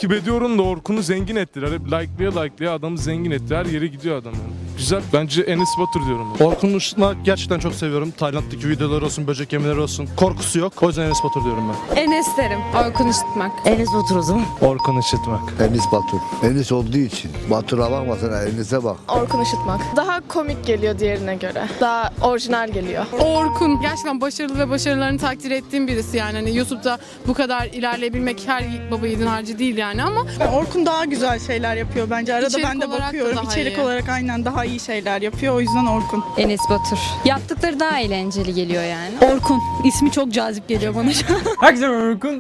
takip ediyorum da Orkun'u zengin ettiler. Hep like'laya adamı zengin etti. Her yere gidiyor adam yani. Güzel. Bence Enes Batur diyorum. Orkun Işıtmak gerçekten çok seviyorum. Tayland'daki videoları olsun, böcek yemeleri olsun. Korkusu yok. O yüzden Enes Batur diyorum ben. Enes derim. Orkun Işıtmak. Enes Batur o zaman. Orkun Işıtmak. Enes Batur. Enes olduğu için. Batur'a bakma sen, Enes'e bak. Orkun Işıtmak. Daha komik geliyor diğerine göre. Daha orijinal geliyor. Orkun. Gerçekten başarılı ve başarılarını takdir ettiğim birisi yani. Hani YouTube'da bu kadar ilerleyebilmek her baba yiğidin harcı değil yani ama. Orkun daha güzel şeyler yapıyor bence. Arada İçerik ben de olarak da bakıyorum. daha İçerik iyi. olarak aynen daha iyi şeyler yapıyor. O yüzden Orkun. Enes Batur. Yaptıkları daha eğlenceli geliyor yani. Orkun. İsmi çok cazip geliyor bana şu an. Herkese Orkun.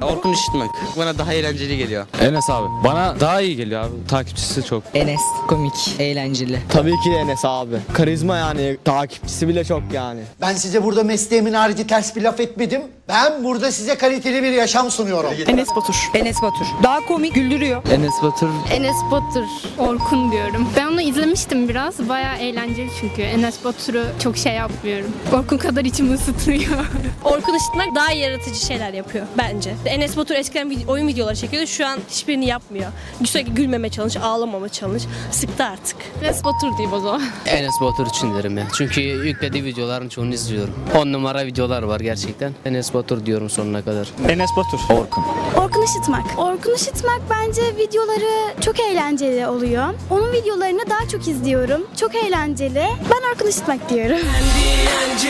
Orkun Işıtmak. Bana daha eğlenceli geliyor. Enes abi. Bana daha iyi geliyor abi. Takipçisi çok. Enes. Komik. Eğlenceli. Tabii ki de Enes abi. Karizma yani. Takipçisi bile çok yani. Ben size burada mesleğimin harici ters bir laf etmedim. Ben burada size kaliteli bir yaşam sunuyorum. Enes Batur. Enes Batur. Daha komik. Güldürüyor. Enes Batur. Enes Batur. Orkun diyorum. Ben onu izlemiştim biraz. Bayağı eğlenceli çünkü. Enes Batur'u çok şey yapmıyorum. Orkun kadar içimi ısıtıyor. Orkun Işıtmak daha yaratıcı şeyler yapıyor bence. Enes Batur eskiden oyun videoları çekiyordu. Şu an hiçbirini yapmıyor. Sürekli gülmeme challenge, ağlamama challenge. Sıktı artık. Enes Batur diyeyim o zaman. Enes Batur için derim ya. Çünkü yüklediği videoların çoğunu izliyorum. 10 numara videolar var gerçekten. Enes Batur diyorum sonuna kadar. Enes Batur. Orkun. Orkun Işıtmak. Orkun Işıtmak bence videoları çok eğlenceli oluyor. Onun videolarını daha çok izliyorum. Çok eğlenceli. Ben Orkun Işıtmak diyorum.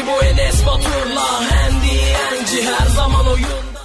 Bu Enes Batur'la her zaman oyunda.